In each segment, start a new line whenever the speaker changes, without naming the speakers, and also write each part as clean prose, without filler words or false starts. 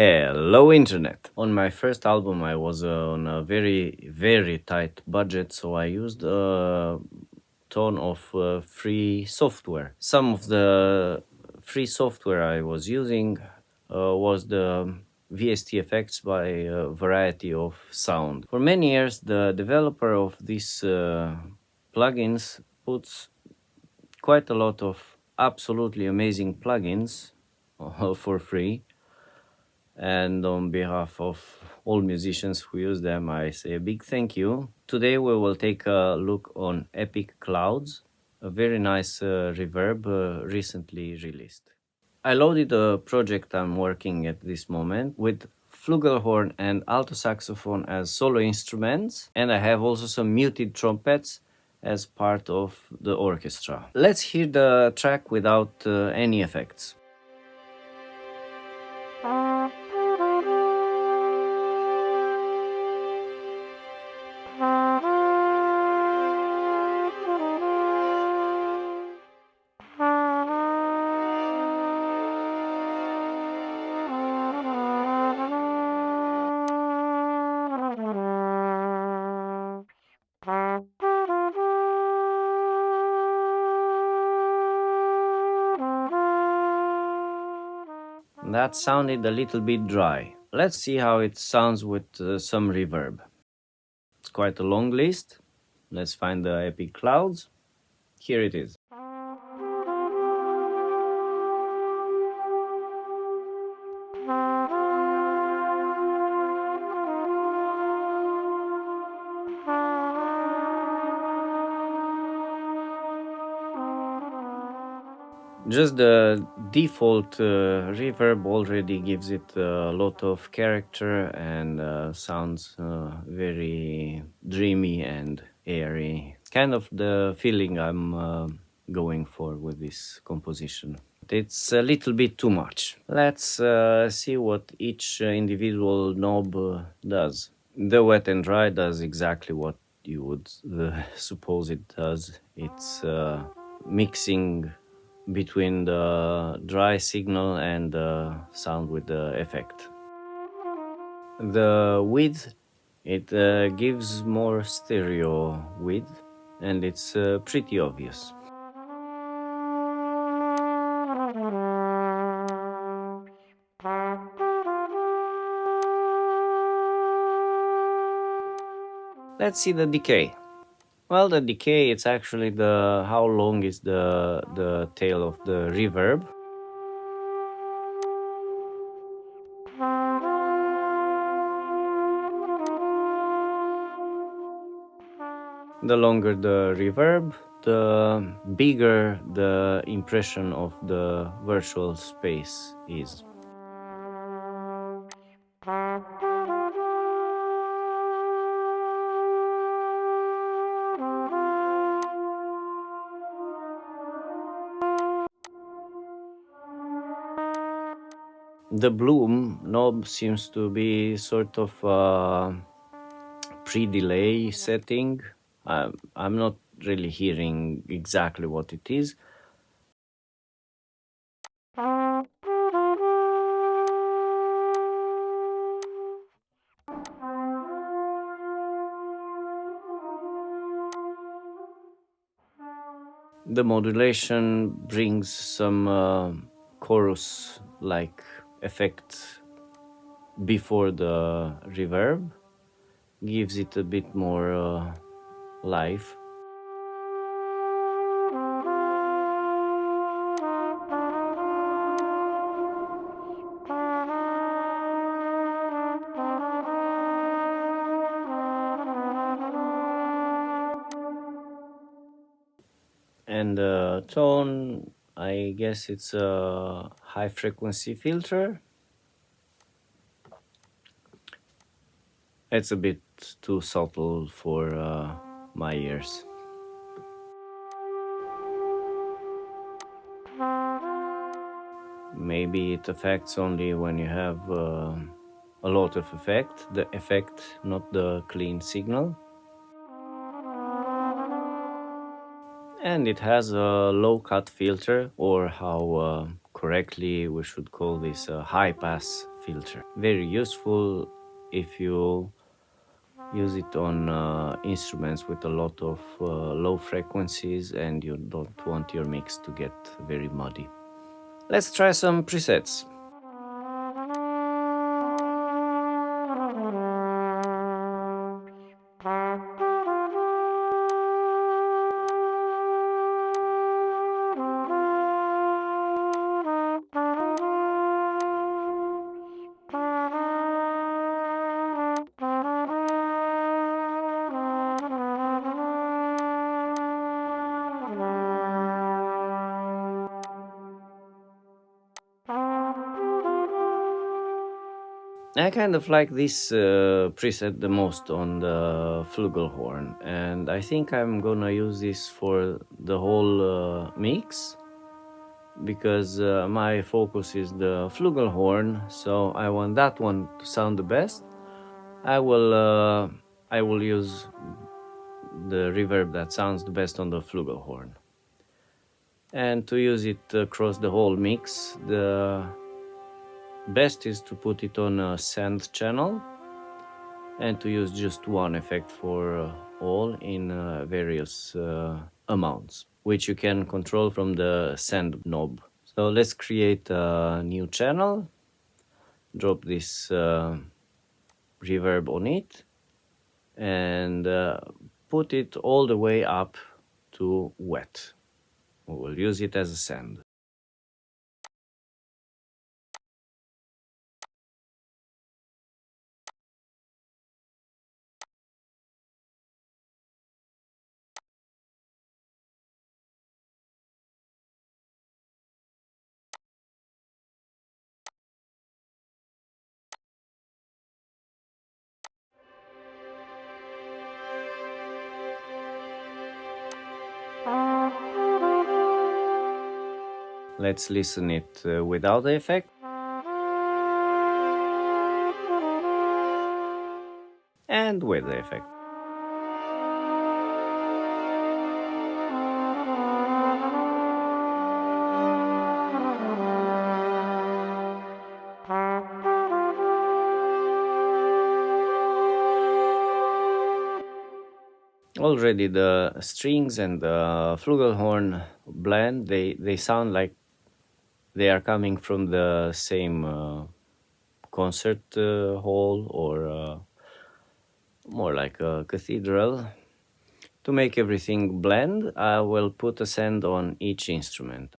Hello Internet! On my first album I was on a very tight budget, so I used a ton of free software. Some of the free software I was using was the VST effects by Variety of Sound. For many years the developer of these plugins puts quite a lot of absolutely amazing plugins for free. And on behalf of all musicians who use them, I say a big thank you. Today we will take a look on epicCLOUDS, a very nice reverb recently released. I loaded a project I'm working at this moment with flugelhorn and alto saxophone as solo instruments, and I have also some muted trumpets as part of the orchestra. Let's hear the track without any effects. That sounded a little bit dry. Let's see how it sounds with some reverb. It's quite a long list. Let's find the epicCLOUDS. Here it is. Just the default reverb already gives it a lot of character and sounds very dreamy and airy. Kind of the feeling I'm going for with this composition. It's a little bit too much. Let's see what each individual knob does. The wet and dry does exactly what you would suppose it does. It's mixing between the dry signal and the sound with the effect. The width, it gives more stereo width, and it's pretty obvious. Let's see the decay. Well, the decay, it's actually the how long is the tail of the reverb. The longer the reverb, the bigger the impression of the virtual space is. The bloom knob seems to be sort of a pre-delay setting. I'm not really hearing exactly what it is. The modulation brings some chorus-like effect before the reverb, gives it a bit more life. And the tone, I guess it's a high frequency filter. It's a bit too subtle for my ears. Maybe it affects only when you have a lot of effect, the effect, not the clean signal. And it has a low cut filter, or how correctly we should call this a high pass filter. Very useful if you use it on instruments with a lot of low frequencies and you don't want your mix to get very muddy. Let's try some presets. I kind of like this preset the most on the flugelhorn, and I think I'm gonna use this for the whole mix, because my focus is the flugelhorn, so I want that one to sound the best. I will use the reverb that sounds the best on the flugelhorn. And to use it across the whole mix, the best is to put it on a send channel and to use just one effect for all in various amounts, which you can control from the send knob. So let's create a new channel, drop this reverb on it, and put it all the way up to wet. We will use it as a send. Let's listen it without the effect. And with the effect. Already the strings and the flugelhorn blend, they sound like they are coming from the same concert hall or more like a cathedral. To make everything blend, I will put a send on each instrument.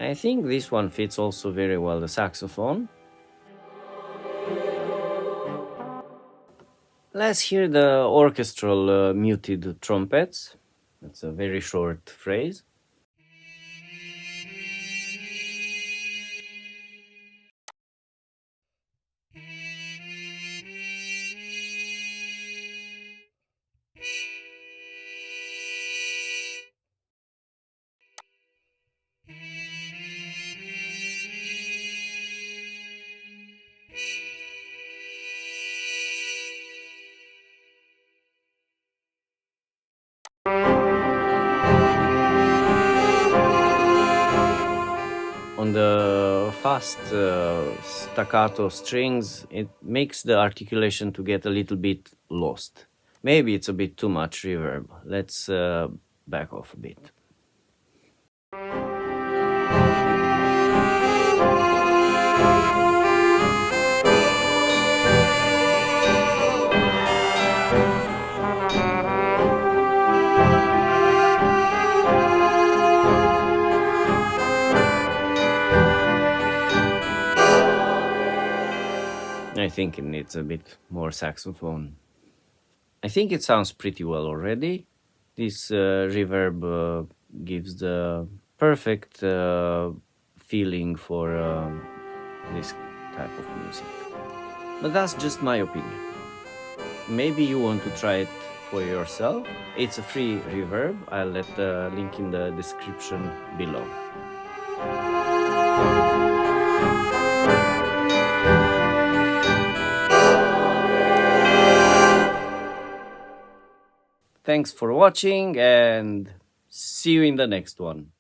I think this one fits also very well the saxophone. Let's hear the orchestral muted trumpets. That's a very short phrase. On the fast staccato strings, it makes the articulation to get a little bit lost. Maybe it's a bit too much reverb. Let's back off a bit. I think it needs a bit more saxophone. I think it sounds pretty well already. This reverb gives the perfect feeling for this type of music. But that's just my opinion. Maybe you want to try it for yourself. It's a free reverb. I'll let the link in the description below. Thanks for watching and see you in the next one.